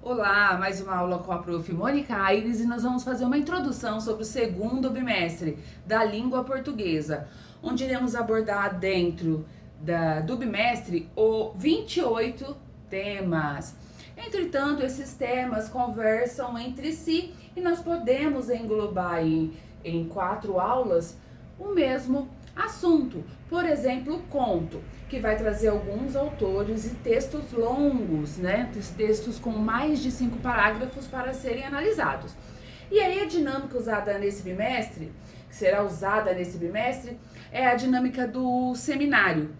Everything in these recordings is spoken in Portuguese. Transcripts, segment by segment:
Olá, mais uma aula com a Prof. Mônica Aires e nós vamos fazer uma introdução sobre o segundo bimestre da língua portuguesa, onde iremos abordar dentro do bimestre 28 temas. Entretanto, esses temas conversam entre si e nós podemos englobar em 4 aulas o mesmo assunto. Por exemplo, o conto, que vai trazer alguns autores e textos longos, né? Textos com mais de 5 parágrafos para serem analisados. E aí a dinâmica usada nesse bimestre, que será usada nesse bimestre, é a dinâmica do seminário.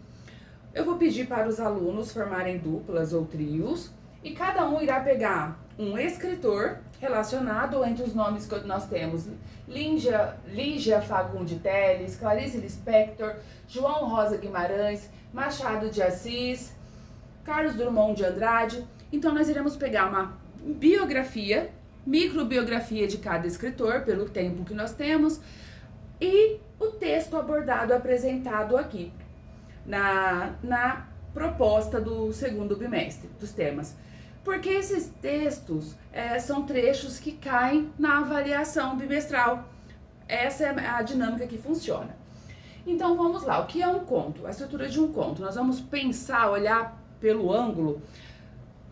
Eu vou pedir para os alunos formarem duplas ou trios e cada um irá pegar um escritor relacionado entre os nomes que nós temos: Lígia Fagundes Telles, Clarice Lispector, João Rosa Guimarães, Machado de Assis, Carlos Drummond de Andrade. Então nós iremos pegar uma biografia, microbiografia de cada escritor, pelo tempo que nós temos, e o texto abordado, apresentado aqui na proposta do segundo bimestre, dos temas. Porque esses textos são trechos que caem na avaliação bimestral. Essa é a dinâmica que funciona. Então vamos lá, o que é um conto? A estrutura de um conto. Nós vamos pensar, olhar pelo ângulo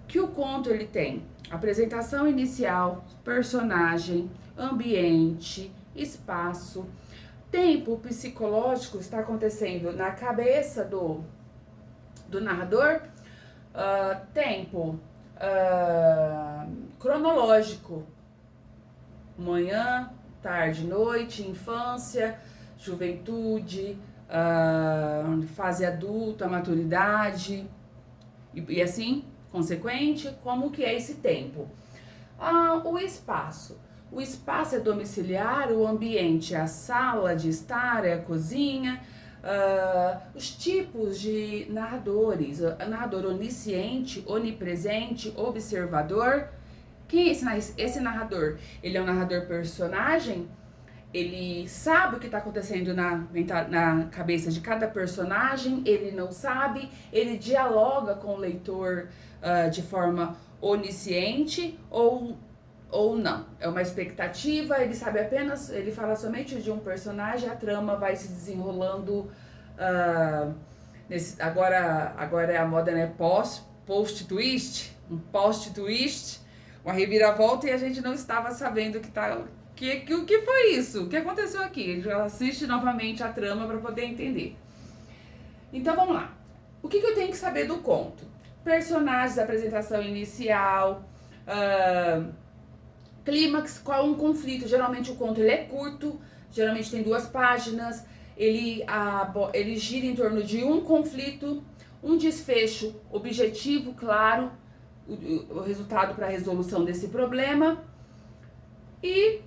que o conto ele tem apresentação inicial, personagem, ambiente, espaço, tempo psicológico está acontecendo na cabeça do narrador, tempo cronológico, manhã, tarde, noite, infância, juventude, fase adulta, maturidade e assim consequente. Como que é esse tempo? O espaço. O espaço é domiciliar, o ambiente é a sala de estar, é a cozinha. Os tipos de narradores: narrador onisciente, onipresente, observador. Quem é esse narrador? Ele é um narrador personagem, ele sabe o que está acontecendo na cabeça de cada personagem, ele não sabe, ele dialoga com o leitor de forma onisciente ou não. É uma expectativa, ele sabe apenas, ele fala somente de um personagem, a trama vai se desenrolando. Agora é a moda, né? Post-twist, um post-twist, uma reviravolta, e a gente não estava sabendo o que foi isso, o que aconteceu aqui. Já assiste novamente a trama para poder entender. Então vamos lá. O que eu tenho que saber do conto? Personagens, apresentação inicial, clímax, qual é um conflito. Geralmente o conto ele é curto, geralmente tem 2 páginas, ele gira em torno de um conflito, um desfecho objetivo, claro, o resultado para a resolução desse problema. E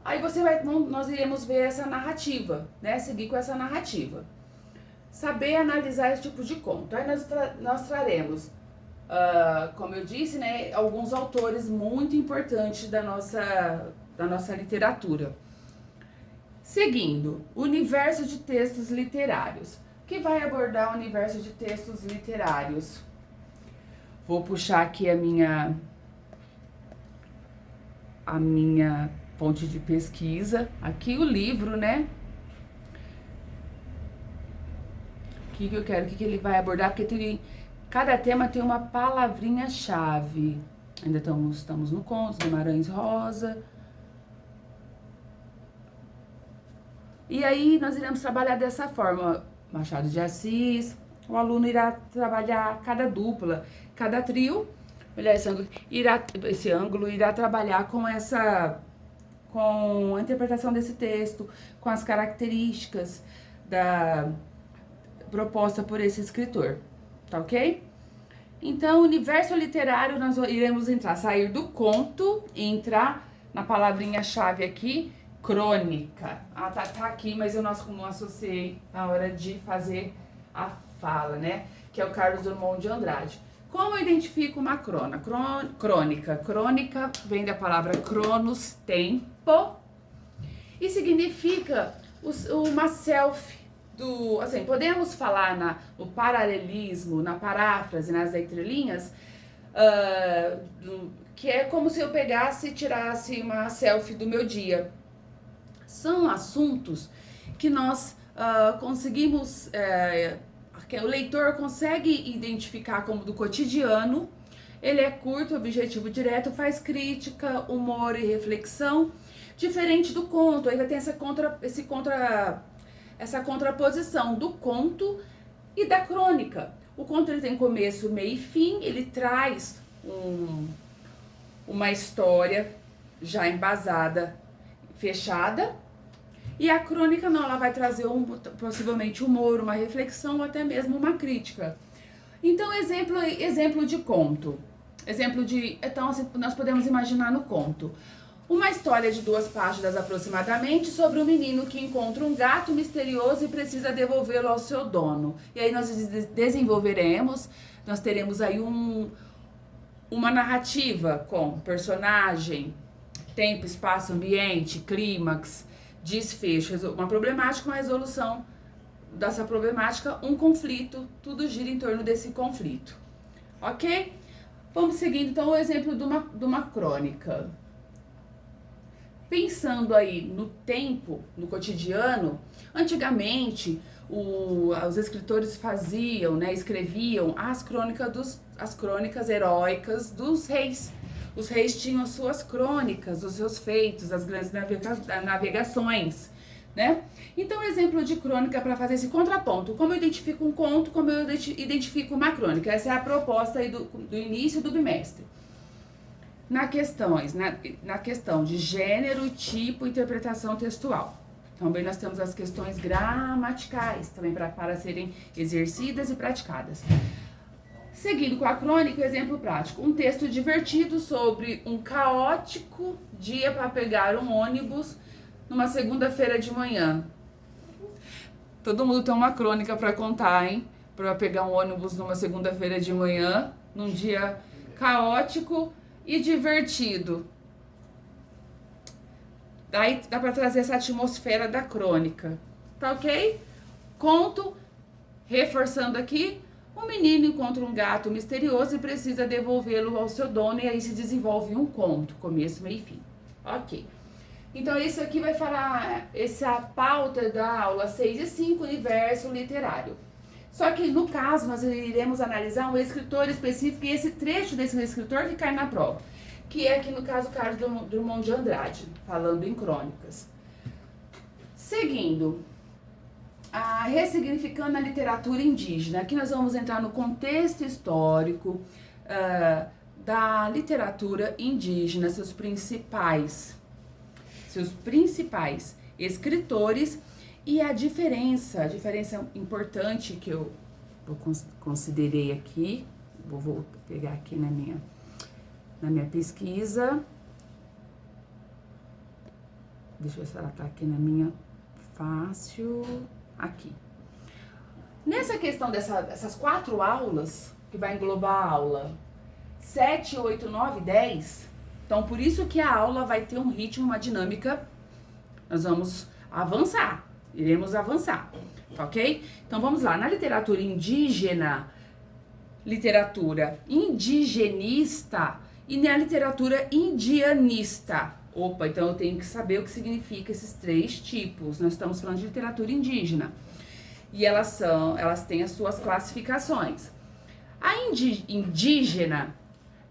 aí nós iremos ver essa narrativa, né? Seguir com essa narrativa. Saber analisar esse tipo de conto. Aí nós traremos, como eu disse, né, alguns autores muito importantes da nossa literatura. Seguindo, universo de textos literários. Que vai abordar o universo de textos literários? Vou puxar aqui a minha fonte de pesquisa. Aqui o livro, né? O que eu quero, o que ele vai abordar? Porque cada tema tem uma palavrinha-chave. Ainda estamos no conto, Guimarães Rosa. E aí nós iremos trabalhar dessa forma. Machado de Assis. O aluno irá trabalhar cada dupla, cada trio. Esse ângulo irá trabalhar com a interpretação desse texto, com as características proposta por esse escritor, tá ok? Então, universo literário, nós iremos sair do conto e entrar na palavrinha-chave aqui, crônica. Tá aqui, mas eu não associei na hora de fazer a fala, né? Que é o Carlos Drummond de Andrade. Como eu identifico uma crônica? Crônica vem da palavra cronos, tempo, e significa uma selfie. Assim, podemos falar no paralelismo, na paráfrase, nas entrelinhas, que é como se eu pegasse e tirasse uma selfie do meu dia. São assuntos que nós conseguimos, que o leitor consegue identificar como do cotidiano. Ele é curto, objetivo direto, faz crítica, humor e reflexão, diferente do conto. Aí vai ter essa contraposição do conto e da crônica. O conto ele tem começo, meio e fim, ele traz uma história já embasada, fechada, e a crônica não, ela vai trazer possivelmente humor, uma reflexão ou até mesmo uma crítica. Então, exemplo de conto. Então, assim, nós podemos imaginar no conto uma história de 2 páginas aproximadamente sobre um menino que encontra um gato misterioso e precisa devolvê-lo ao seu dono. E aí nós nós teremos aí uma narrativa com personagem, tempo, espaço, ambiente, clímax, desfecho, uma problemática, uma resolução dessa problemática, um conflito, tudo gira em torno desse conflito, ok? Vamos seguindo então o exemplo de uma crônica. Pensando aí no tempo, no cotidiano, antigamente os escritores faziam, né, escreviam as crônicas heróicas dos reis. Os reis tinham as suas crônicas, os seus feitos, as grandes navegações, né? Então, exemplo de crônica para fazer esse contraponto. Como eu identifico um conto, como eu identifico uma crônica. Essa é a proposta aí do início do bimestre. Na questão de gênero, tipo e interpretação textual. Também nós temos as questões gramaticais, também para serem exercidas e praticadas. Seguindo com a crônica, exemplo prático. Um texto divertido sobre um caótico dia para pegar um ônibus numa segunda-feira de manhã. Todo mundo tem uma crônica para contar, hein? Para pegar um ônibus numa segunda-feira de manhã, num dia caótico e divertido. Daí dá para trazer essa atmosfera da crônica. Tá ok? Conto, reforçando aqui. Um menino encontra um gato misterioso e precisa devolvê-lo ao seu dono, e aí se desenvolve um conto, começo, meio e fim. Ok. Então, isso aqui vai falar, essa pauta da aula 6 e 5, universo literário. Só que, no caso, nós iremos analisar um escritor específico e esse trecho desse escritor que cai na prova, que é aqui, no caso, Carlos Drummond de Andrade, falando em crônicas. Seguindo, ressignificando a literatura indígena. Aqui nós vamos entrar no contexto histórico da literatura indígena, seus principais escritores e a diferença importante que eu considerei aqui. Vou pegar aqui na minha pesquisa. Deixa eu ver se ela tá aqui na minha fácil. Aqui. Nessa questão dessas 4 aulas, que vai englobar a aula 7, 8, 9, 10, então por isso que a aula vai ter um ritmo, uma dinâmica, nós vamos avançar, iremos avançar, ok? Então vamos lá, na literatura indígena, literatura indigenista e na literatura indianista. Opa, então eu tenho que saber o que significa esses 3 tipos. Nós estamos falando de literatura indígena. E elas têm as suas classificações. A indígena,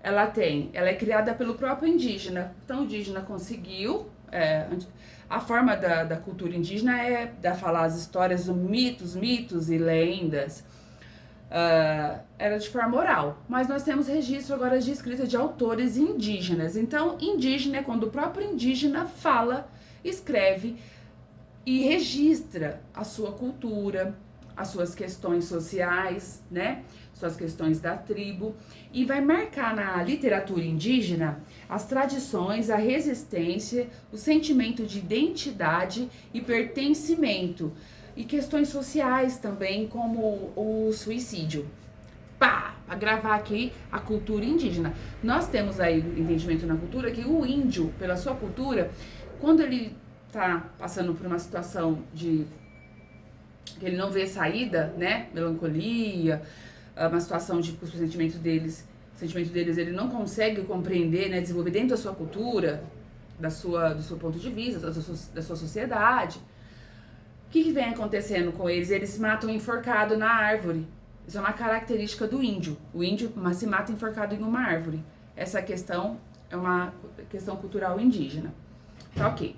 ela é criada pelo próprio indígena. Então o indígena conseguiu, a forma da cultura indígena é falar as histórias, os mitos e lendas. Era de forma oral, mas nós temos registro agora de escrita de autores indígenas. Então, indígena é quando o próprio indígena fala, escreve e registra a sua cultura, as suas questões sociais, né? Suas questões da tribo, e vai marcar na literatura indígena as tradições, a resistência, o sentimento de identidade e pertencimento, e questões sociais também, como o suicídio. Para gravar aqui a cultura indígena. Nós temos aí o entendimento na cultura que o índio, pela sua cultura, quando ele tá passando por uma situação que ele não vê saída, né? Melancolia, uma situação de que os sentimentos deles sentimento deles ele não consegue compreender, né, desenvolver dentro da sua cultura, do seu ponto de vista, da sua sociedade. O que vem acontecendo com eles? Eles se matam enforcado na árvore. Isso é uma característica do índio. O índio se mata enforcado em uma árvore. Essa questão é uma questão cultural indígena. Tá ok.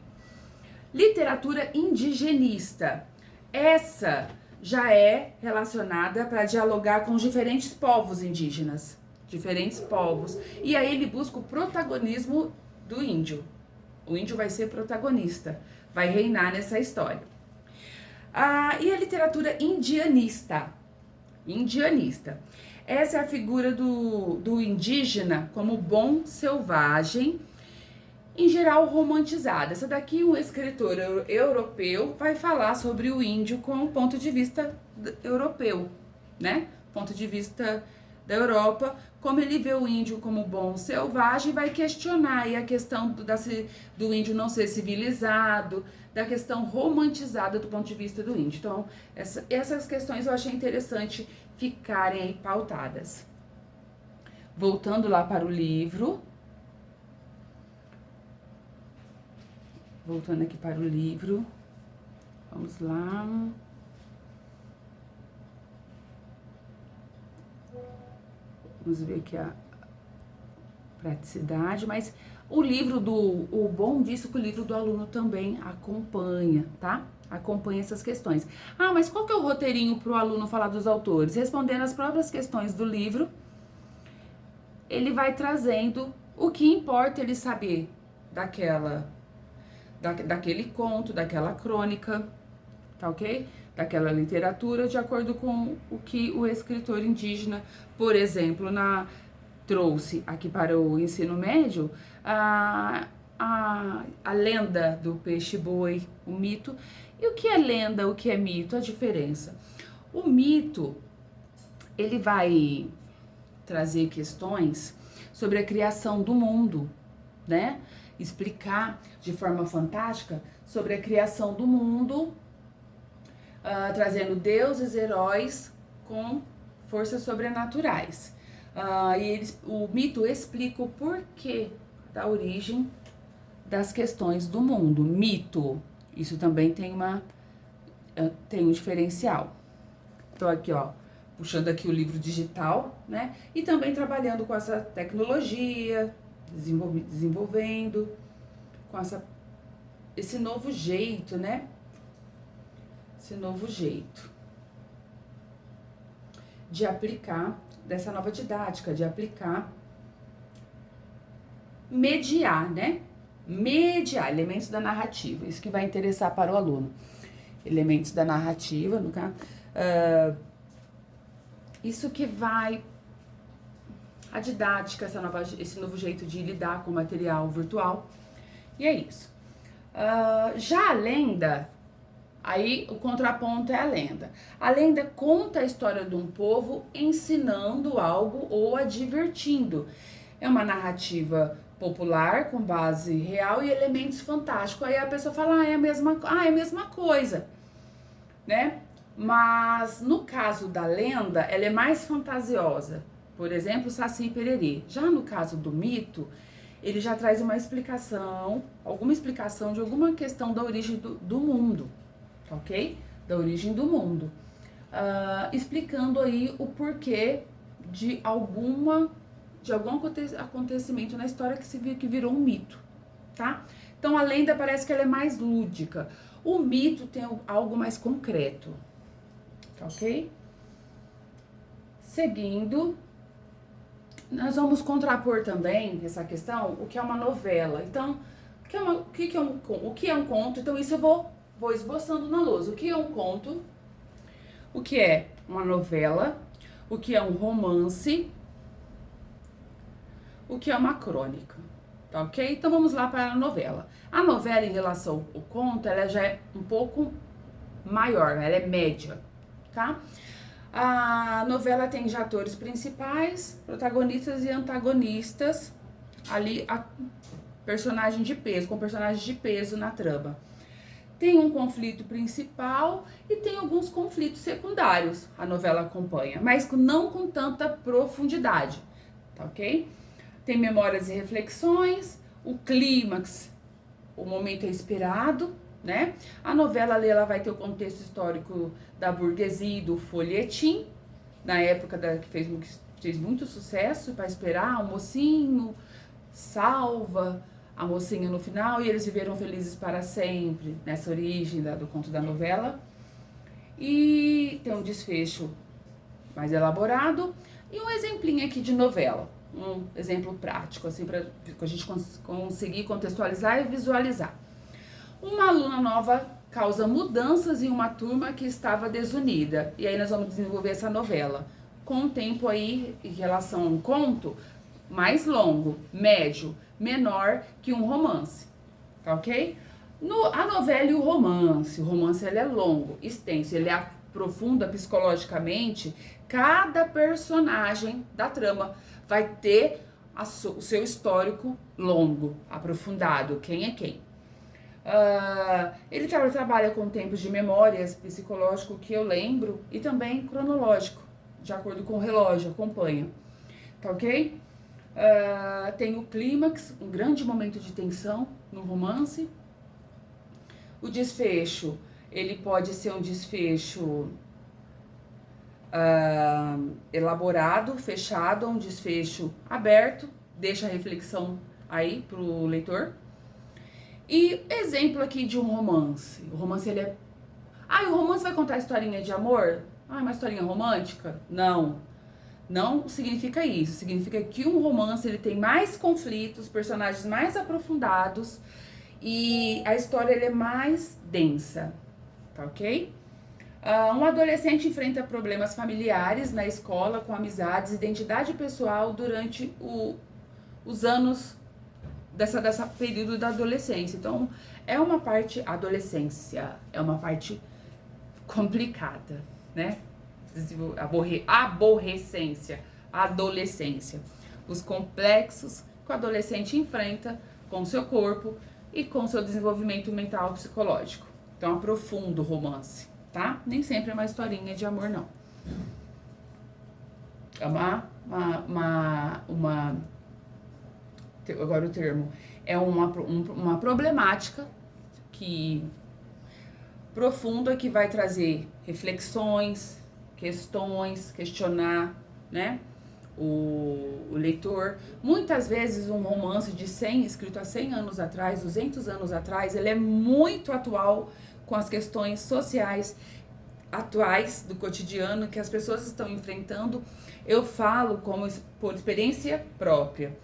Literatura indigenista. Essa já é relacionada para dialogar com os diferentes povos indígenas. Diferentes povos. E aí ele busca o protagonismo do índio. O índio vai ser protagonista. Vai reinar nessa história. E a literatura indianista. Indianista. Essa é a figura do indígena como bom selvagem, em geral romantizada. Essa daqui, um escritor europeu vai falar sobre o índio com o ponto de vista europeu, né? Ponto de vista da Europa, como ele vê o índio como bom selvagem, vai questionar aí a questão do índio não ser civilizado, da questão romantizada do ponto de vista do índio. Então, essas questões eu achei interessante ficarem aí pautadas. Voltando lá para o livro. Voltando aqui para o livro. Vamos lá. Vamos ver aqui a praticidade, mas o bom disso é que o livro do aluno também acompanha, tá? Acompanha essas questões. Mas qual que é o roteirinho para o aluno falar dos autores? Respondendo as próprias questões do livro, ele vai trazendo o que importa ele saber daquele conto, daquela crônica, tá ok? Daquela literatura, de acordo com o que o escritor indígena, por exemplo, trouxe aqui para o ensino médio, a lenda do peixe-boi, o mito. E o que é lenda, o que é mito? A diferença. O mito, ele vai trazer questões sobre a criação do mundo, né? Explicar de forma fantástica sobre a criação do mundo, trazendo deuses, heróis com forças sobrenaturais. O mito explica o porquê da origem das questões do mundo. Mito, isso também tem um diferencial. Tô aqui, ó, puxando aqui o livro digital, né? E também trabalhando com essa tecnologia, desenvolvendo com esse novo jeito, né? Esse novo jeito de aplicar, dessa nova didática, de aplicar, mediar, né? Mediar, elementos da narrativa, isso que vai interessar para o aluno. Elementos da narrativa, no caso, isso que vai, a didática, esse novo jeito de lidar com o material virtual, e é isso. Já a lenda, aí o contraponto é a lenda. A lenda conta a história de um povo ensinando algo ou advertindo. É uma narrativa popular com base real e elementos fantásticos. Aí a pessoa fala, é a mesma coisa, né? Mas no caso da lenda, ela é mais fantasiosa. Por exemplo, Saci e Pererê. Já no caso do mito, ele já traz uma explicação, alguma explicação de alguma questão da origem do mundo, ok? Da origem do mundo. Explicando aí o porquê de algum acontecimento na história que virou um mito, tá? Então a lenda parece que ela é mais lúdica. O mito tem algo mais concreto, tá ok? Seguindo, nós vamos contrapor também essa questão, o que é uma novela. Então, o que é um conto? Então isso eu vou esboçando na lousa. O que é um conto? O que é uma novela? O que é um romance? O que é uma crônica, tá ok? Então vamos lá para a novela. A novela em relação ao conto, ela já é um pouco maior, ela é média, tá? A novela tem já atores principais, protagonistas e antagonistas, ali personagem de peso, com personagens de peso na trama. Tem um conflito principal e tem alguns conflitos secundários, a novela acompanha, mas não com tanta profundidade. tá ok? Tem memórias e reflexões, o clímax, o momento é esperado, né? A novela ali, ela vai ter o contexto histórico da burguesia e do folhetim, na época que fez muito sucesso, para esperar, o mocinho salva a mocinha no final e eles viveram felizes para sempre, nessa origem do conto da novela. E tem um desfecho mais elaborado e um exemplinho aqui de novela, um exemplo prático, assim, para a gente conseguir contextualizar e visualizar. Uma aluna nova causa mudanças em uma turma que estava desunida. E aí nós vamos desenvolver essa novela com um tempo aí, em relação a um conto, mais longo, médio, menor que um romance, tá ok? A novela e o romance ele é longo, extenso, ele aprofunda psicologicamente cada personagem da trama, vai ter o seu histórico longo, aprofundado, quem é quem. Ele trabalha com tempos de memórias psicológico que eu lembro e também cronológico, de acordo com o relógio, acompanha, tá ok? Tem o clímax, um grande momento de tensão no romance. O desfecho, ele pode ser um desfecho elaborado, fechado, um desfecho aberto, deixa a reflexão aí pro leitor. E exemplo aqui de um romance. O romance, ele é... o romance vai contar historinha de amor? Uma historinha romântica? Não. Não significa isso. Significa que um romance, ele tem mais conflitos, personagens mais aprofundados e a história, ele é mais densa, tá ok? Um adolescente enfrenta problemas familiares na escola, com amizades, identidade pessoal durante os anos dessa período da adolescência. Então, é uma parte, adolescência, é uma parte complicada, né? Aborrecência, adolescência. Os complexos que o adolescente enfrenta com o seu corpo e com o seu desenvolvimento mental e psicológico. Então, aprofunda o romance, tá? Nem sempre é uma historinha de amor, não. É agora o termo, é uma problemática que profunda, que vai trazer reflexões, questões, questionar, né, o leitor. Muitas vezes um romance escrito há 100 anos atrás, 200 anos atrás, ele é muito atual com as questões sociais atuais do cotidiano que as pessoas estão enfrentando. Eu falo por experiência própria.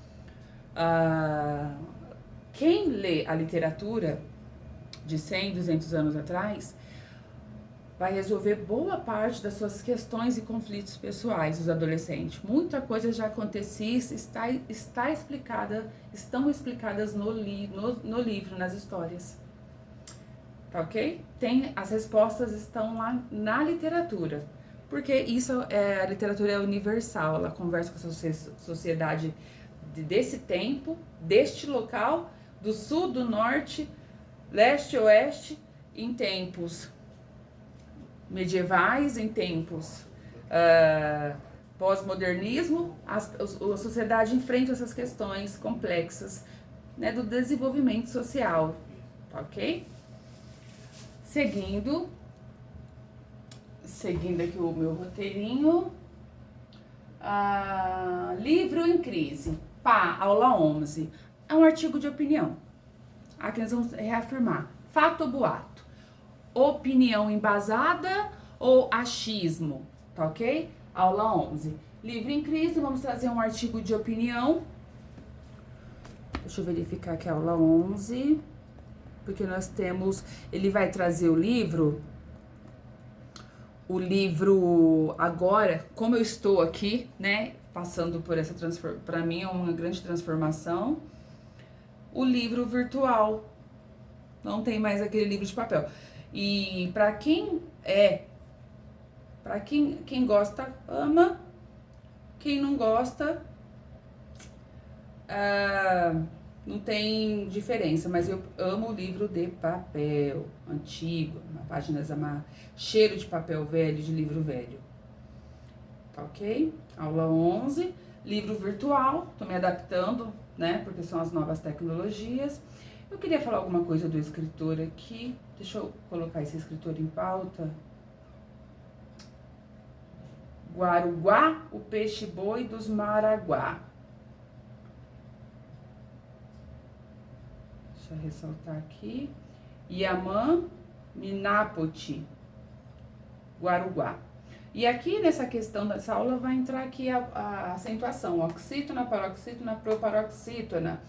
Quem lê a literatura de 100, 200 anos atrás vai resolver boa parte das suas questões e conflitos pessoais dos adolescentes. Muita coisa já acontecia, estão explicadas no livro, nas histórias. Tá ok? As respostas estão lá na literatura. Porque a literatura é universal, ela conversa com a sociedade desse tempo, deste local, do sul, do norte, leste e oeste, em tempos medievais, em tempos pós-modernismo. A sociedade enfrenta essas questões complexas, né, do desenvolvimento social, tá ok? Seguindo aqui o meu roteirinho. Livro em crise. Aula 11. É um artigo de opinião. Aqui nós vamos reafirmar. Fato ou boato? Opinião embasada ou achismo? Tá ok? Aula 11. Livro em crise, vamos trazer um artigo de opinião. Deixa eu verificar aqui a aula 11. Porque nós temos... Ele vai trazer o livro agora, como eu estou aqui, né? Passando por essa transformação. Para mim é uma grande transformação. O livro virtual. Não tem mais aquele livro de papel. E para quem gosta, ama. Quem não gosta, não tem diferença. Mas eu amo o livro de papel, antigo, páginas cheiro de papel velho, de livro velho. Tá ok? Aula 11. livro virtual, tô me adaptando, né, porque são as novas tecnologias. Eu queria falar alguma coisa do escritor aqui, deixa eu colocar esse escritor em pauta. Guaruguá, o peixe-boi dos Maraguá. Deixa eu ressaltar aqui. Yamã, Minapoti, Guaruguá. E aqui nessa questão dessa aula vai entrar aqui a acentuação, oxítona, paroxítona, proparoxítona.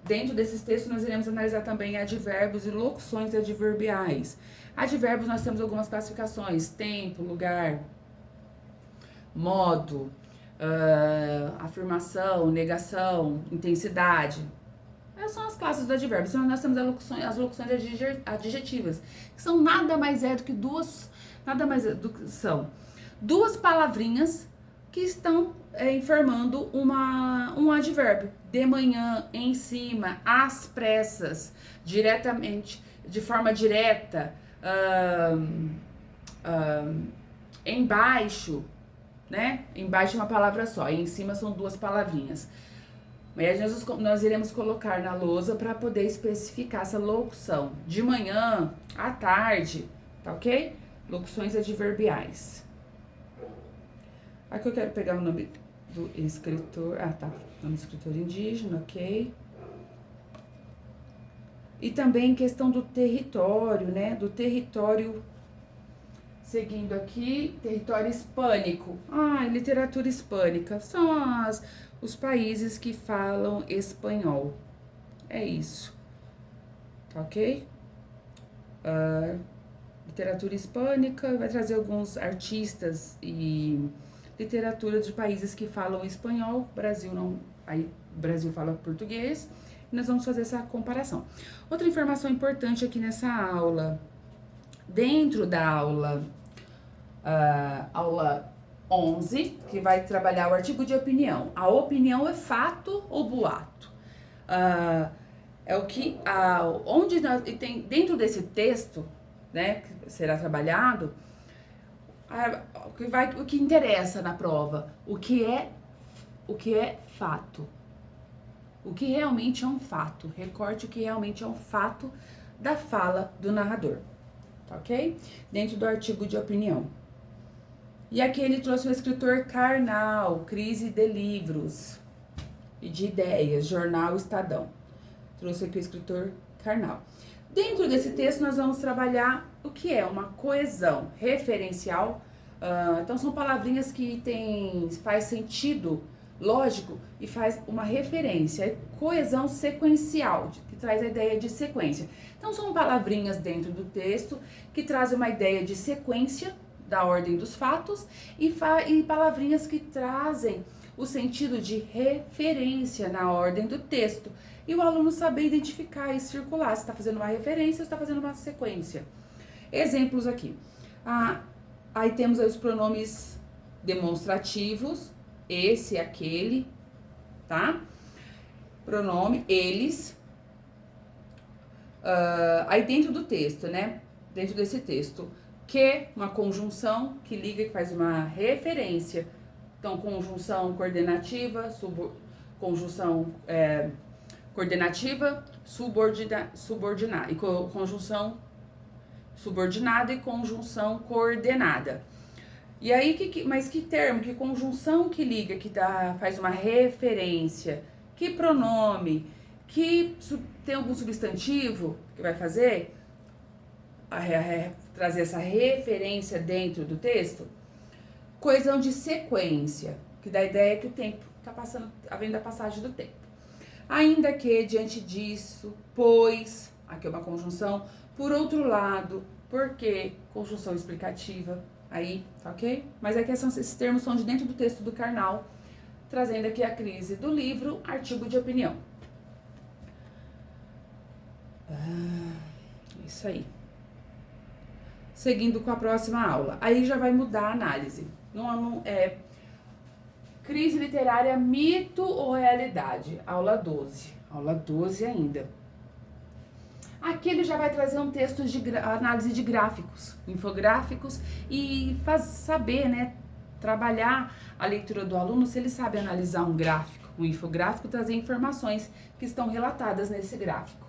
Dentro desses textos nós iremos analisar também advérbios e locuções adverbiais. Advérbios nós temos algumas classificações, tempo, lugar, modo, afirmação, negação, intensidade. Essas são as classes do advérbio. Então, nós temos as locuções adjetivas, que são nada mais do que duas palavrinhas que estão informando um advérbio. De manhã, em cima, às pressas, diretamente, de forma direta, embaixo, né? Embaixo é uma palavra só, e em cima são duas palavrinhas. Mas nós iremos colocar na lousa para poder especificar essa locução. De manhã, à tarde, tá ok? Locuções adverbiais. Aqui eu quero pegar o nome do escritor. Ah, tá. Nome do escritor indígena, ok. E também questão do território, né? Do território. Seguindo aqui, território hispânico. Literatura hispânica. São os países que falam espanhol. É isso. Tá ok? Literatura hispânica vai trazer alguns artistas e literatura de países que falam espanhol. Brasil não. Aí, Brasil fala português. E nós vamos fazer essa comparação. Outra informação importante aqui nessa aula. Dentro da aula 11, que vai trabalhar o artigo de opinião. A opinião é fato ou boato? É o que, onde nós, tem dentro desse texto, né, que será trabalhado, o que interessa na prova, o que é fato, o que realmente é um fato, recorte o que realmente é um fato da fala do narrador, tá ok? Dentro do artigo de opinião. E aqui ele trouxe o escritor Karnal, Crise de Livros e de Ideias, Jornal Estadão. Trouxe aqui o escritor Karnal. Dentro desse texto nós vamos trabalhar o que é uma coesão referencial. Então são palavrinhas que faz sentido lógico e faz uma referência. Coesão sequencial, que traz a ideia de sequência. Então são palavrinhas dentro do texto que trazem uma ideia de sequência da ordem dos fatos e palavrinhas que trazem o sentido de referência na ordem do texto. E o aluno saber identificar e circular se está fazendo uma referência ou está fazendo uma sequência. Exemplos aqui. Aí temos os pronomes demonstrativos, esse, aquele, tá? Pronome, eles. Aí dentro do texto, né? Dentro desse texto, que, uma conjunção que liga, que faz uma referência. Então, conjunção coordenativa, conjunção coordenativa, subordinada, e conjunção subordinada e conjunção coordenada. E aí, mas que termo, que conjunção que liga, que faz uma referência, que pronome, que tem algum substantivo que vai fazer trazer essa referência dentro do texto. Coesão de sequência, que dá a ideia que o tempo está passando, havendo a passagem do tempo. Ainda que, diante disso, pois, aqui é uma conjunção, por outro lado, porque, conjunção explicativa, aí, tá ok? Mas aqui esses termos são de dentro do texto do Karnal, trazendo aqui a crise do livro, artigo de opinião. Isso aí. Seguindo com a próxima aula. Aí já vai mudar a análise. Não é crise literária, mito ou realidade? Aula 12. Aula 12 ainda. Aqui ele já vai trazer um texto de análise de gráficos, infográficos, e saber, né, trabalhar a leitura do aluno se ele sabe analisar um gráfico, um infográfico, trazer informações que estão relatadas nesse gráfico.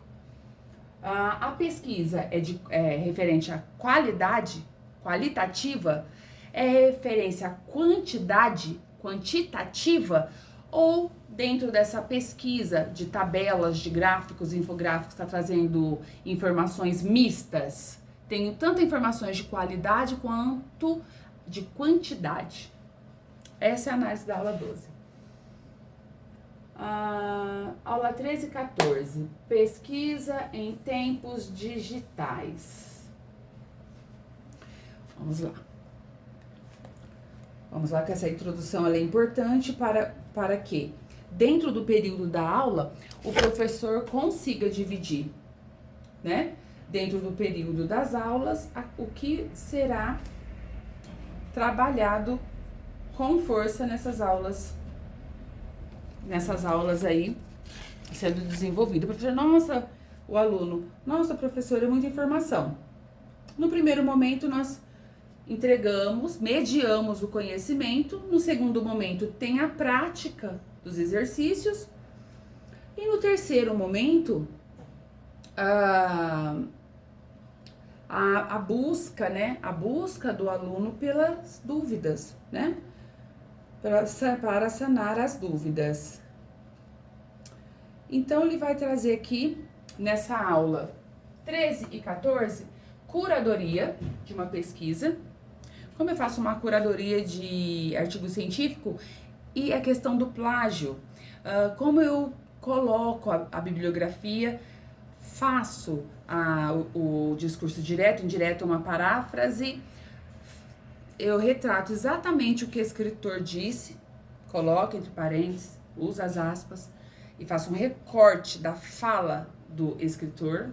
A pesquisa é referente à qualidade, qualitativa, é referência à quantidade, quantitativa, ou dentro dessa pesquisa de tabelas, de gráficos, infográficos, está trazendo informações mistas. Tenho tanto informações de qualidade quanto de quantidade. Essa é a análise da aula 12. Aula 13 e 14. Pesquisa em tempos digitais. Vamos lá. Vamos lá, que essa introdução ela é importante para que, dentro do período da aula, o professor consiga dividir, né? Dentro do período das aulas, o que será trabalhado com força nessas aulas aí sendo desenvolvido. O professor, o aluno, nossa, professora, é muita informação. No primeiro momento, nós entregamos, mediamos o conhecimento. No segundo momento, tem a prática dos exercícios. E no terceiro momento, a busca, né? A busca do aluno pelas dúvidas, né? Para sanar as dúvidas. Então, ele vai trazer aqui, nessa aula 13 e 14, curadoria de uma pesquisa. Como eu faço uma curadoria de artigo científico e a questão do plágio, como eu coloco a bibliografia, faço o discurso direto, indireto, uma paráfrase, eu retrato exatamente o que o escritor disse, coloco entre parênteses, uso as aspas, e faço um recorte da fala do escritor,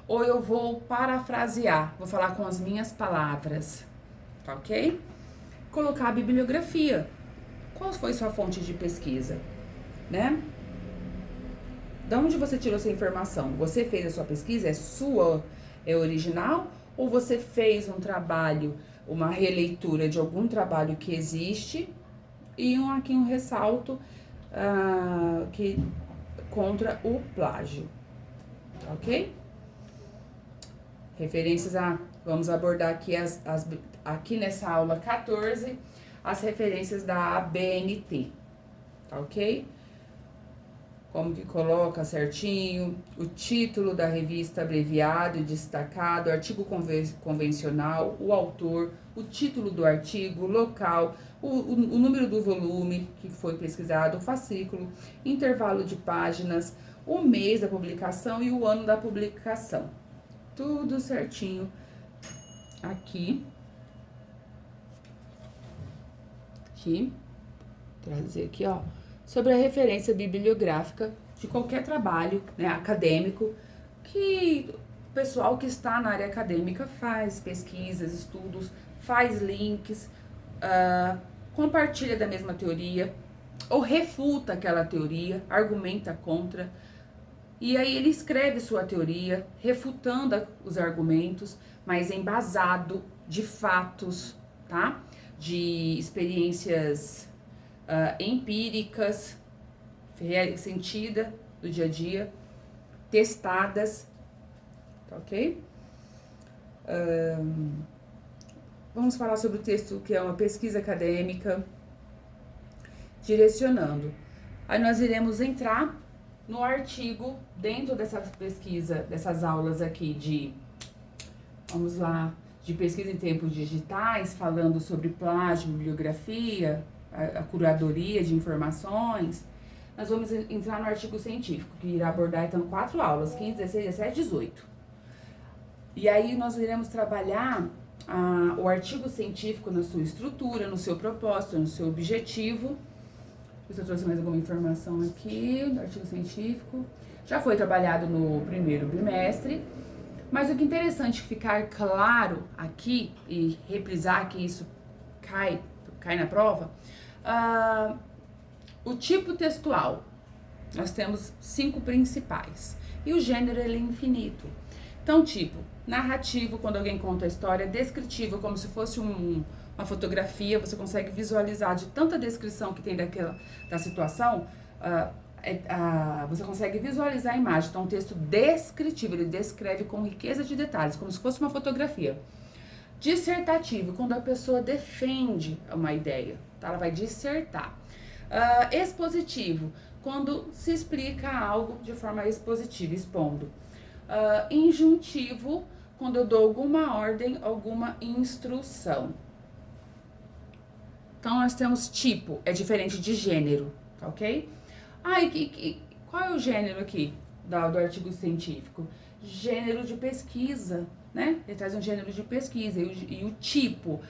ou eu vou parafrasear, vou falar com as minhas palavras, tá ok? Colocar a bibliografia. Qual foi sua fonte de pesquisa, né? De onde você tirou essa informação? Você fez a sua pesquisa? É sua? É original? Ou você fez um trabalho, uma releitura de algum trabalho que existe e aqui um ressalto contra o plágio, ok? Referências vamos abordar aqui aqui nessa aula 14, as referências da ABNT, tá ok? Como que coloca certinho, o título da revista abreviado e destacado, artigo convencional, o autor, o título do artigo, o local, o número do volume que foi pesquisado, o fascículo, intervalo de páginas, o mês da publicação e o ano da publicação. Tudo certinho aqui. Trazer aqui, ó, sobre a referência bibliográfica de qualquer trabalho, né, acadêmico, que o pessoal que está na área acadêmica faz pesquisas, estudos, faz links, compartilha da mesma teoria, ou refuta aquela teoria, argumenta contra, e aí ele escreve sua teoria, refutando os argumentos, mas embasado de fatos, tá? De experiências empíricas, sentida do dia a dia, testadas, tá ok? Vamos falar sobre o texto que é uma pesquisa acadêmica, direcionando. Aí nós iremos entrar no artigo, dentro dessa pesquisa, dessas aulas aqui vamos lá, de pesquisa em tempos digitais, falando sobre plágio, bibliografia, a curadoria de informações, nós vamos entrar no artigo científico, que irá abordar, então, 4 aulas, 15, 16, 17, 18. E aí nós iremos trabalhar o artigo científico na sua estrutura, no seu propósito, no seu objetivo. Se eu trouxe mais alguma informação aqui do artigo científico. Já foi trabalhado no primeiro bimestre, mas o que é interessante ficar claro aqui e reprisar que isso cai na prova, o tipo textual. Nós temos 5 principais. E o gênero, ele é infinito. Então, tipo, narrativo, quando alguém conta a história, descritivo, como se fosse uma fotografia, você consegue visualizar de tanta descrição que tem da situação, você consegue visualizar a imagem. Então, um texto descritivo, ele descreve com riqueza de detalhes, como se fosse uma fotografia. Dissertativo, quando a pessoa defende uma ideia, tá? Ela vai dissertar. Expositivo, quando se explica algo de forma expositiva, expondo. Injuntivo, quando eu dou alguma ordem, alguma instrução. Então, nós temos tipo, é diferente de gênero, tá ok? Qual é o gênero aqui do artigo científico? Gênero de pesquisa, né? Ele traz um gênero de pesquisa e o tipo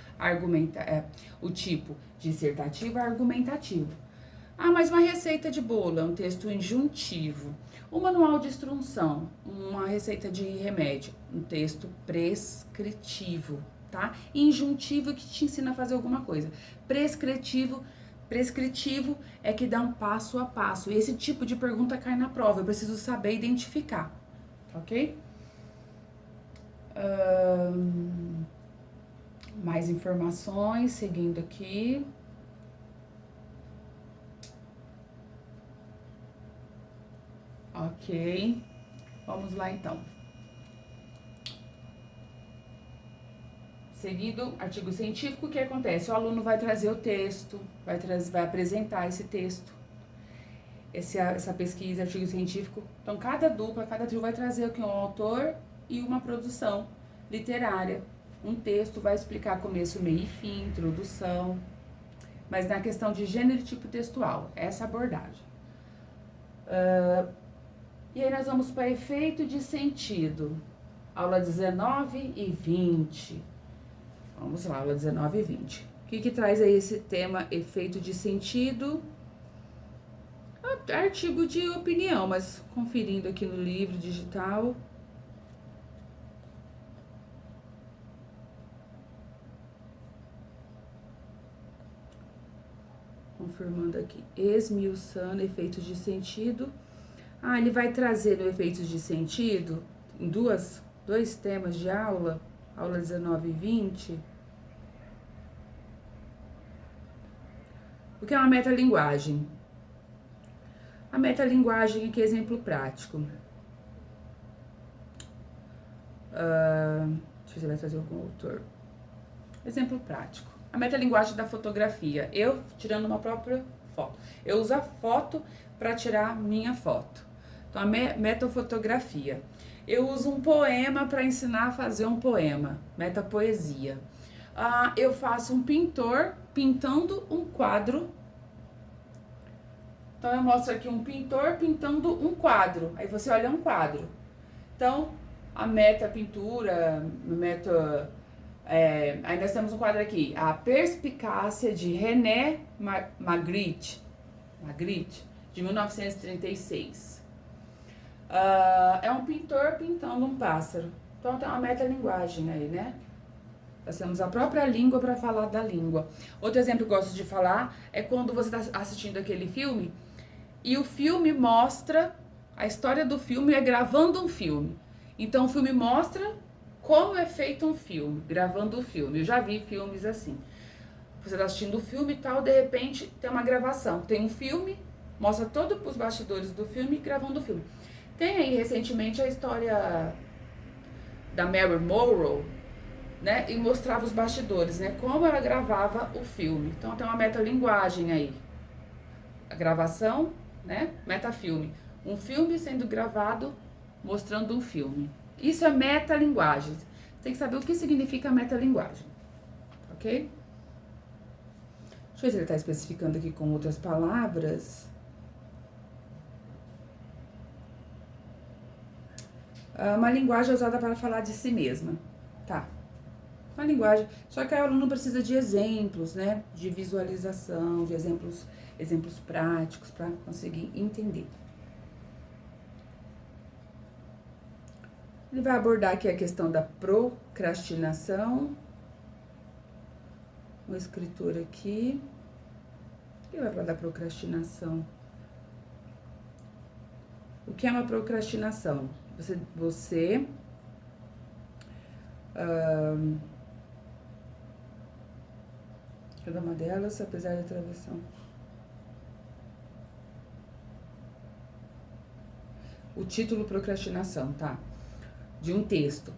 o tipo dissertativo é argumentativo. Mas uma receita de bolo é um texto injuntivo. Um manual de instrução, uma receita de remédio, um texto prescritivo, tá? Injuntivo que te ensina a fazer alguma coisa. Prescritivo é que dá um passo a passo. E esse tipo de pergunta cai na prova. Eu preciso saber identificar, ok? Mais informações, seguindo aqui. Ok, vamos lá então. Seguido, artigo científico, o que acontece? O aluno vai trazer o texto, vai apresentar esse texto, essa pesquisa, artigo científico. Então, cada trio vai trazer aqui um autor e uma produção literária. Um texto vai explicar começo, meio e fim, introdução. Mas na questão de gênero e tipo textual, essa abordagem. E aí nós vamos para efeito de sentido. Aula 19 e 20. Vamos lá, aula 19 e 20. O que traz aí esse tema, efeito de sentido? Artigo de opinião, mas conferindo aqui no livro digital. Confirmando aqui, esmiuçando efeitos de sentido. Ele vai trazer no efeitos de sentido, em dois temas de aula 19 e 20. O que é uma metalinguagem? A metalinguagem aqui é exemplo prático. Deixa eu ver se vai trazer algum autor. Exemplo prático. A metalinguagem da fotografia. Eu tirando uma própria foto. Eu uso a foto para tirar minha foto. Então, a metafotografia. Eu uso um poema para ensinar a fazer um poema. Metapoesia. Eu faço um pintor pintando um quadro. Então, eu mostro aqui um pintor pintando um quadro. Aí você olha um quadro. Então, a metapintura, aí nós temos um quadro aqui. A perspicácia de René Magritte, de 1936. É um pintor pintando um pássaro. Então, tem uma metalinguagem aí, né? Nós temos a própria língua para falar da língua. Outro exemplo que eu gosto de falar é quando você está assistindo aquele filme e o filme mostra, a história do filme é gravando um filme. Então, o filme mostra como é feito um filme, gravando o filme. Eu já vi filmes assim. Você está assistindo o filme e tal, de repente tem uma gravação. Tem um filme, mostra todos os bastidores do filme gravando o filme. Tem aí recentemente a história da Marilyn Monroe, né? E mostrava os bastidores, né? Como ela gravava o filme. Então tem uma metalinguagem aí. A gravação, né? Metafilme. Um filme sendo gravado mostrando um filme. Isso é metalinguagem. Tem que saber o que significa metalinguagem. Ok? Deixa eu ver se ele está especificando aqui com outras palavras. Uma linguagem usada para falar de si mesma. Tá. Uma linguagem. Só que o aluno precisa de exemplos, né? De visualização, de exemplos práticos para conseguir entender. Ele vai abordar aqui a questão da procrastinação. O escritor aqui. Ele vai falar da procrastinação. O que é uma procrastinação? cada uma delas, apesar da travessão. O título procrastinação, tá? De um texto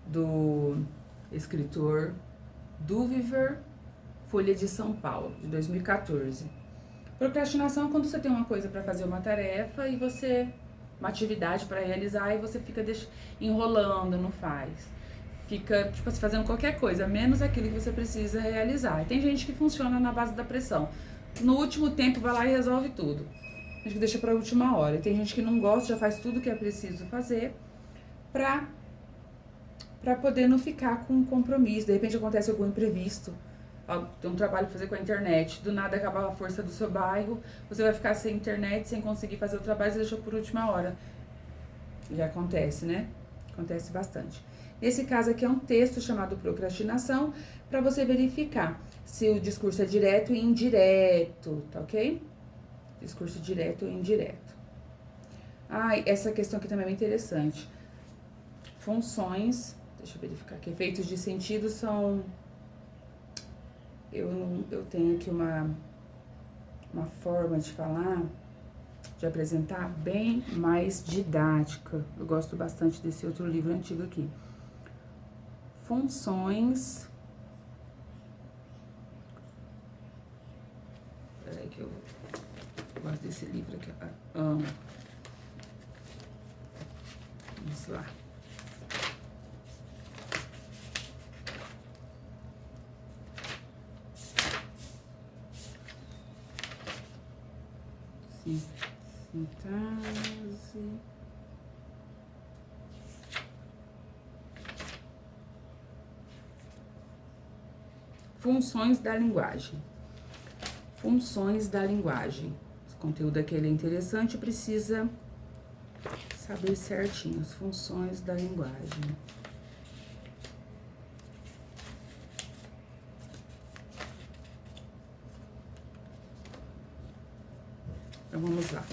do escritor Duvivier, Folha de São Paulo, de 2014. Procrastinação é quando você tem uma coisa para fazer, uma tarefa, e você, uma atividade para realizar, e você fica enrolando, não faz. Fica, tipo, fazendo qualquer coisa, menos aquilo que você precisa realizar. E tem gente que funciona na base da pressão. No último tempo vai lá e resolve tudo. Tem gente que deixa pra última hora. E tem gente que não gosta, já faz tudo que é preciso fazer pra poder não ficar com um compromisso. De repente acontece algum imprevisto. Tem um trabalho pra fazer com a internet. Do nada acaba a força do seu bairro. Você vai ficar sem internet, sem conseguir fazer o trabalho, você deixou por última hora. Já acontece, né? Acontece bastante. Nesse caso aqui é um texto chamado procrastinação, para você verificar se o discurso é direto e indireto, tá ok? Discurso direto e indireto. Essa questão aqui também é interessante. Funções, deixa eu verificar aqui, efeitos de sentido são... Eu tenho aqui uma forma de falar, de apresentar bem mais didática. Eu gosto bastante desse outro livro antigo aqui. Funções... Peraí que eu gosto desse livro aqui. Amo. Vamos lá. Sintaxe. Funções da linguagem. Funções da linguagem. Esse conteúdo aqui é interessante, precisa saber certinho as funções da linguagem. Então vamos lá.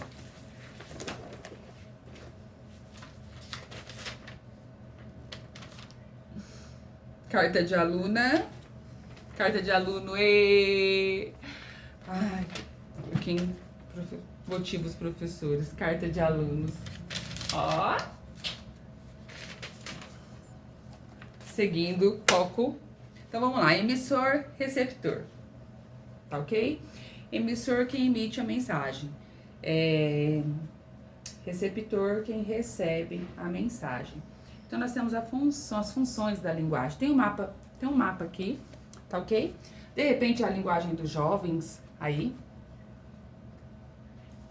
Carta de aluna. Carta de aluno, Ai, quem motiva os professores. Carta de alunos. Ó. Seguindo, foco. Então, vamos lá. Emissor, receptor. Tá ok? Emissor, quem emite a mensagem. Receptor, quem recebe a mensagem. Então, nós temos as funções da linguagem. Tem um mapa aqui. Tá ok? De repente, a linguagem dos jovens aí,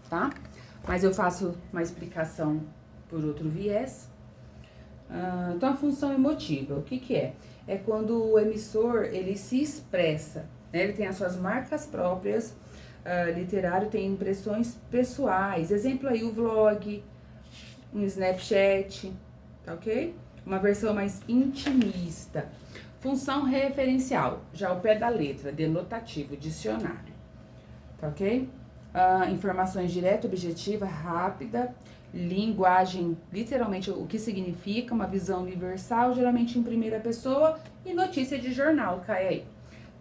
tá? Mas eu faço uma explicação por outro viés. Então, a função emotiva, o que que é? É quando o emissor, ele se expressa, né? Ele tem as suas marcas próprias, literário tem impressões pessoais. Exemplo aí, o vlog, um Snapchat, tá ok? Uma versão mais intimista. Função referencial, já o pé da letra, denotativo, dicionário, tá ok? Informações direta, objetiva, rápida, linguagem, literalmente o que significa, uma visão universal, geralmente em primeira pessoa, e notícia de jornal, cai aí,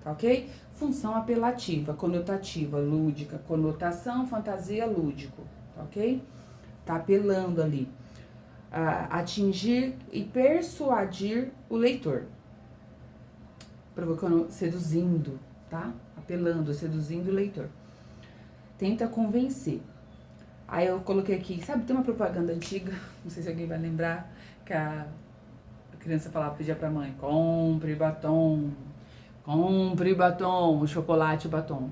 tá ok? Função apelativa, conotativa, lúdica, conotação, fantasia, lúdico, tá ok? Tá apelando ali, atingir e persuadir o leitor. Provocando, seduzindo, tá? Apelando, seduzindo o leitor. Tenta convencer. Aí eu coloquei aqui, sabe, tem uma propaganda antiga, não sei se alguém vai lembrar, que a criança falava, pedia pra mãe, compre batom, o chocolate batom,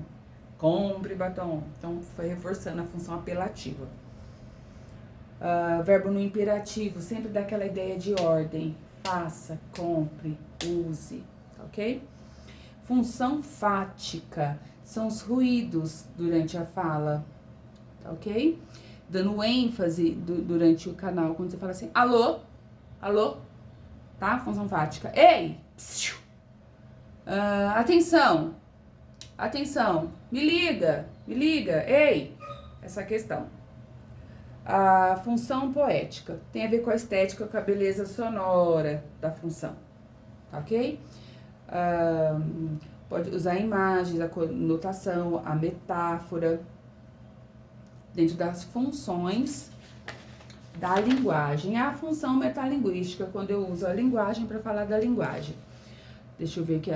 compre batom. Então, foi reforçando a função apelativa. Verbo no imperativo, sempre dá aquela ideia de ordem, faça, compre, use. Ok? Função fática, são os ruídos durante a fala, tá ok? Dando ênfase durante o canal, quando você fala assim, alô, tá? Função fática, ei, psiu, atenção, me liga, ei, essa questão. A função poética tem a ver com a estética, com a beleza sonora da função, tá ok? Pode usar imagens, a conotação, a metáfora, dentro das funções da linguagem. A função metalinguística, quando eu uso a linguagem para falar da linguagem. Deixa eu ver aqui,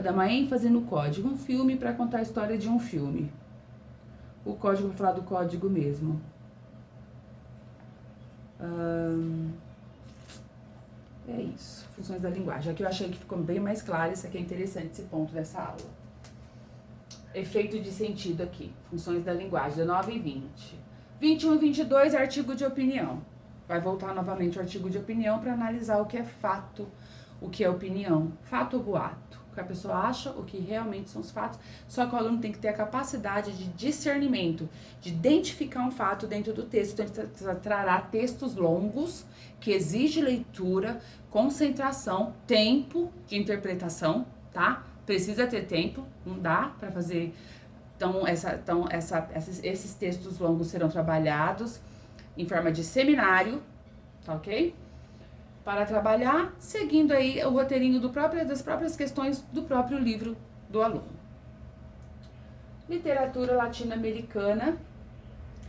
dá uma ênfase no código. Um filme para contar a história de um filme. O código, vou falar do código mesmo. É isso, funções da linguagem. Aqui eu achei que ficou bem mais claro, isso aqui é interessante, esse ponto dessa aula. Efeito de sentido aqui, funções da linguagem, 19 e 20. 21 e 22, artigo de opinião. Vai voltar novamente o artigo de opinião para analisar o que é fato, o que é opinião. Fato ou boato? O que a pessoa acha, o que realmente são os fatos. Só que o aluno tem que ter a capacidade de discernimento, de identificar um fato dentro do texto. Então, ele trará textos longos, que exige leitura, concentração, tempo de interpretação, tá? Precisa ter tempo, não dá para fazer. Então, esses textos longos serão trabalhados em forma de seminário, tá ok? Para trabalhar, seguindo aí o roteirinho das próprias questões do próprio livro do aluno. Literatura latino-americana,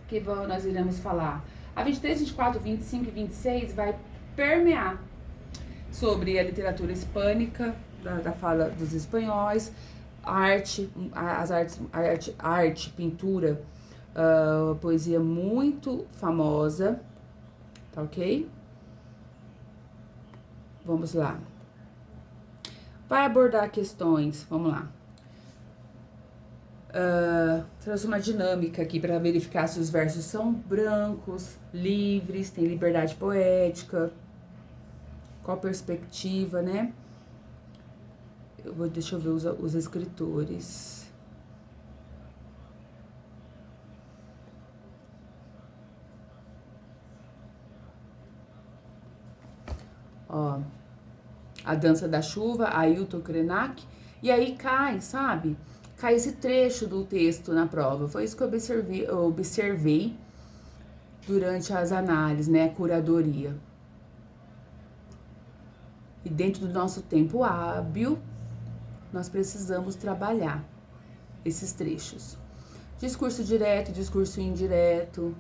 que nós iremos falar. A 23, 24, 25 e 26 vai permear sobre a literatura hispânica, da fala dos espanhóis, arte, pintura, poesia muito famosa, tá ok? Vamos lá. Vai abordar questões, vamos lá. Traz uma dinâmica aqui para verificar se os versos são brancos, livres, tem liberdade poética, qual perspectiva, né? Deixa eu ver os escritores. Ó, A Dança da Chuva, Ailton Krenak, e aí cai, sabe? Cai esse trecho do texto na prova. Foi isso que eu observei durante as análises, né? A curadoria. E dentro do nosso tempo hábil, nós precisamos trabalhar esses trechos. Discurso direto, discurso indireto.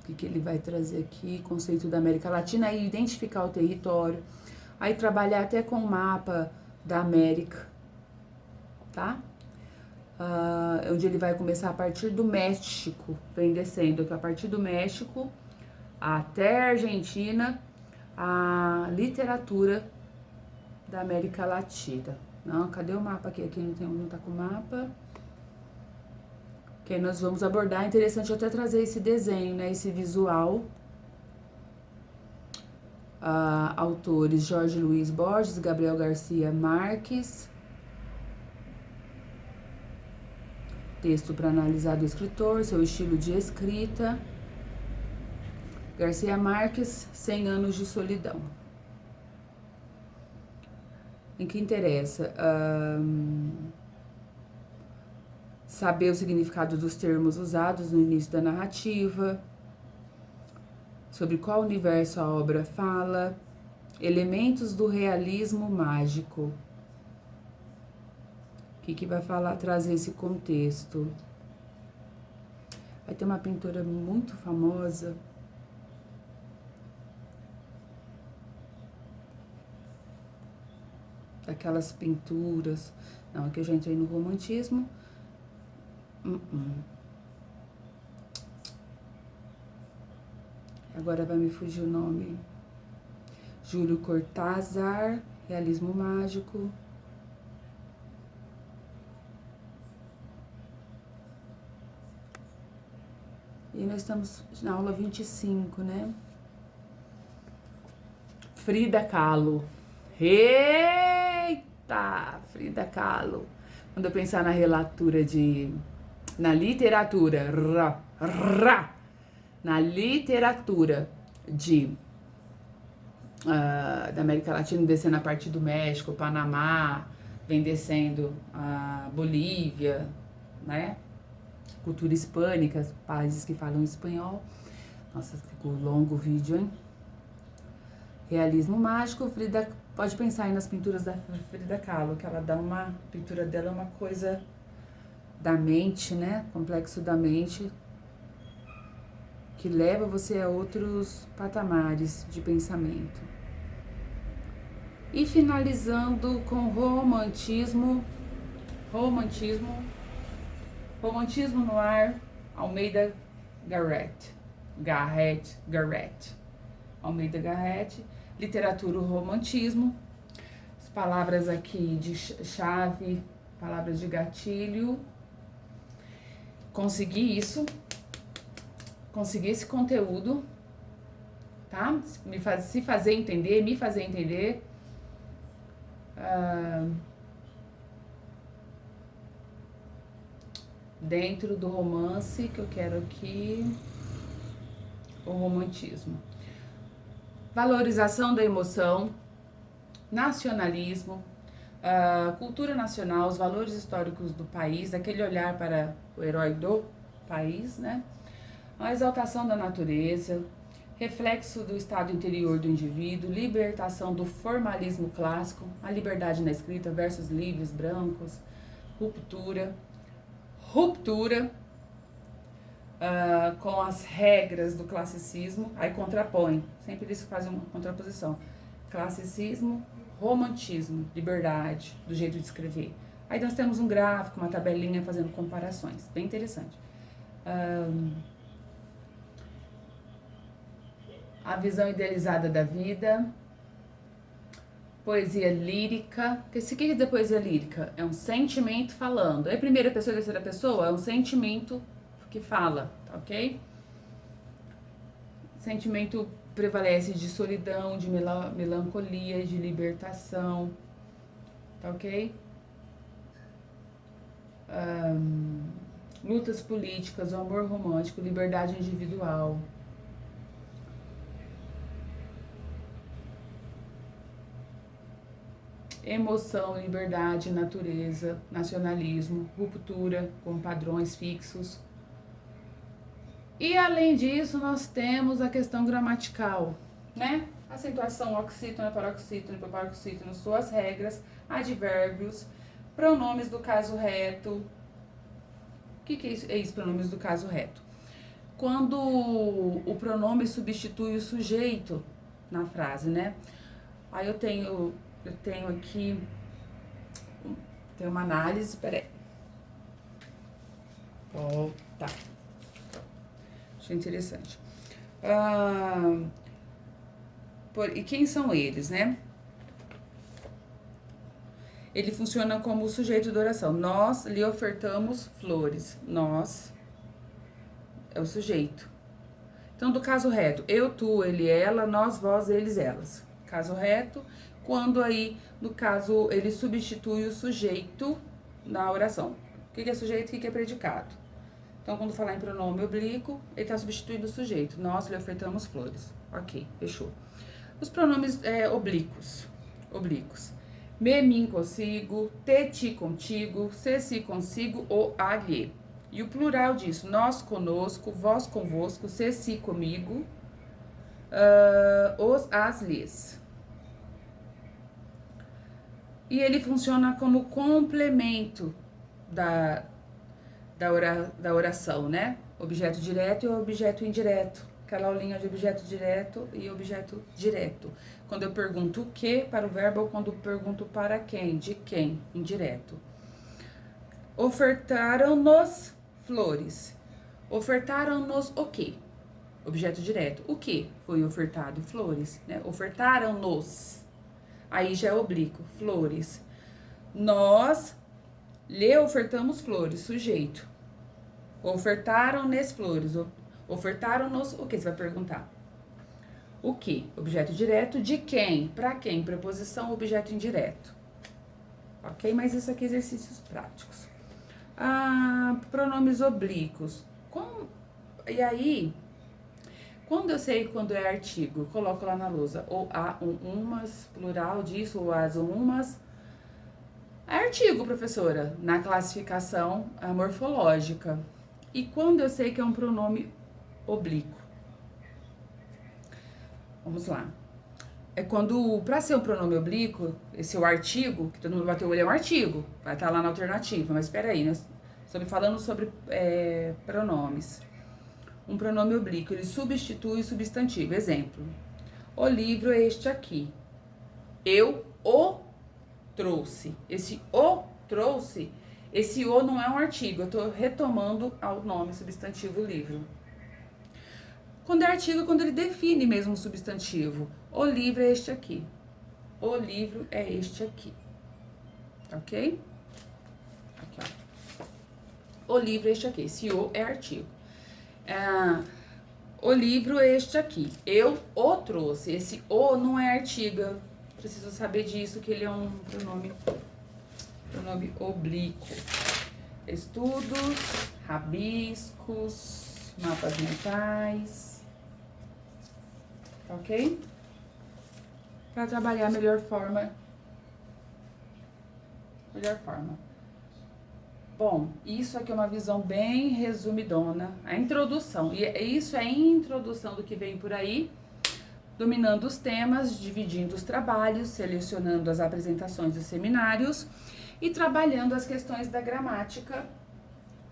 O que ele vai trazer aqui? Conceito da América Latina, aí identificar o território. Aí trabalhar até com o mapa da América, tá? Onde ele vai começar a partir do México, vem descendo aqui, a partir do México até a Argentina, a literatura da América Latina. Não, cadê o mapa aqui? Aqui não tá com o mapa. Que aí nós vamos abordar, é interessante eu até trazer esse desenho, né, esse visual. Autores Jorge Luiz Borges, Gabriel Garcia Marques. Texto para analisar do escritor, seu estilo de escrita. Garcia Marques, 100 anos de solidão. Em que interessa? Saber o significado dos termos usados no início da narrativa, sobre qual universo a obra fala, elementos do realismo mágico. O que vai falar, trazer esse contexto? Vai ter uma pintora muito famosa, daquelas pinturas. Não, aqui eu já entrei no romantismo. Agora vai me fugir o nome. Júlio Cortázar, realismo mágico. E nós estamos na aula 25, né? Frida Kahlo. Eita, Frida Kahlo. Quando eu pensar na na literatura, na literatura da América Latina, descendo a partir do México, Panamá, vem descendo a Bolívia, né? Cultura hispânica, países que falam espanhol. Nossa, ficou longo o vídeo, hein? Realismo mágico, Frida, pode pensar aí nas pinturas da Frida Kahlo, que ela dá a pintura dela é uma coisa da mente, né? Complexo da mente, que leva você a outros patamares de pensamento. E finalizando com romantismo no ar, Almeida Garrett. Almeida Garrett, literatura, o romantismo. As palavras aqui de chave, palavras de gatilho. Consegui esse conteúdo, tá? Me fazer entender. Dentro do romance que eu quero aqui, o romantismo. Valorização da emoção, nacionalismo, cultura nacional, os valores históricos do país, aquele olhar para o herói do país, né? A exaltação da natureza, reflexo do estado interior do indivíduo, libertação do formalismo clássico, a liberdade na escrita versus livros brancos, ruptura com as regras do classicismo, aí contrapõe, sempre eles fazem uma contraposição, classicismo, romantismo, liberdade, do jeito de escrever. Aí nós temos um gráfico, uma tabelinha fazendo comparações, bem interessante. A visão idealizada da vida, poesia lírica. O que é da poesia lírica? É um sentimento falando. É primeira pessoa e terceira pessoa? É um sentimento que fala, tá ok? Sentimento prevalece de solidão, de melancolia, de libertação, tá ok? Lutas políticas, o amor romântico, liberdade individual. Emoção, liberdade, natureza, nacionalismo, ruptura com padrões fixos. E além disso, nós temos a questão gramatical, né? Acentuação oxítono, paroxítono, hipoparoxítono, suas regras, advérbios, pronomes do caso reto. O que é isso, pronomes do caso reto? Quando o pronome substitui o sujeito na frase, né? Aí eu tenho aqui, tem uma análise, peraí. Tá. Achei interessante. E quem são eles, né? Ele funciona como o sujeito da oração. Nós lhe ofertamos flores. Nós é o sujeito. Então, do caso reto, eu, tu, ele, ela, nós, vós, eles, elas. Caso reto, quando aí, no caso, ele substitui o sujeito na oração. O que é sujeito e o que é predicado? Então, quando falar em pronome oblíquo, ele está substituindo o sujeito. Nós lhe ofertamos flores. Ok, fechou. Os pronomes oblíquos. Me, mim, consigo, te, ti, contigo, se, si, consigo, o, a, lhe. E o plural disso, nós, conosco, vós, convosco, se, si, comigo, os, as, lhes. E ele funciona como complemento da oração, né? Objeto direto e objeto indireto. Aquela aulinha de objeto direto e objeto direto. Quando eu pergunto o que para o verbo ou quando eu pergunto para quem, de quem, indireto. Ofertaram-nos flores. Ofertaram-nos o quê? Objeto direto. O que foi ofertado? Flores, né? Ofertaram-nos. Aí já é oblíquo, flores. Nós lhe ofertamos flores, sujeito. Ofertaram-nos flores. Ofertaram-nos o que? Você vai perguntar. O que? Objeto direto. De quem? Para quem? Preposição, objeto indireto. Ok? Mas isso aqui é exercícios práticos. Pronomes oblíquos. E aí, quando eu sei quando é artigo, eu coloco lá na lousa. Ou umas, plural disso, ou as umas. É artigo, professora, na classificação morfológica. E quando eu sei que é um pronome oblíquo? Vamos lá. é quando, para ser um pronome oblíquo, esse é o artigo, que todo mundo bateu o olho, é um artigo, vai estar lá na alternativa, mas espera aí, nós estamos falando sobre pronomes. Um pronome oblíquo, ele substitui o substantivo. Exemplo, o livro é este aqui. Eu o trouxe. Esse o trouxe, esse o não é um artigo, eu estou retomando ao nome substantivo livro. Quando é artigo, é quando ele define mesmo o substantivo. O livro é este aqui. O livro é este aqui. Ok? Aqui, ó. O livro é este aqui. Esse o é artigo. O livro é este aqui. Eu o trouxe. Esse o não é artigo. Eu preciso saber disso, que ele é um pronome oblíquo. Estudos, rabiscos, mapas mentais. Ok? Para trabalhar a melhor forma. Bom, isso aqui é uma visão bem resumidona. A introdução. E isso é a introdução do que vem por aí. Dominando os temas, dividindo os trabalhos, selecionando as apresentações dos seminários e trabalhando as questões da gramática,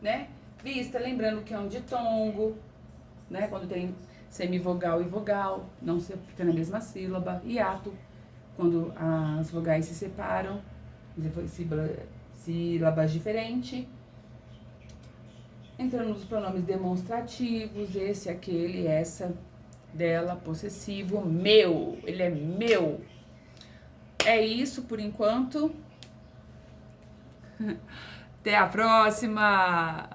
né? Vista, lembrando que é um ditongo, né? Quando tem semivogal e vogal, não fica na mesma sílaba. Hiato, quando as vogais se separam, sílabas diferentes. Entrando nos pronomes demonstrativos, esse, aquele, essa, dela, possessivo, meu, ele é meu. É isso por enquanto. Até a próxima!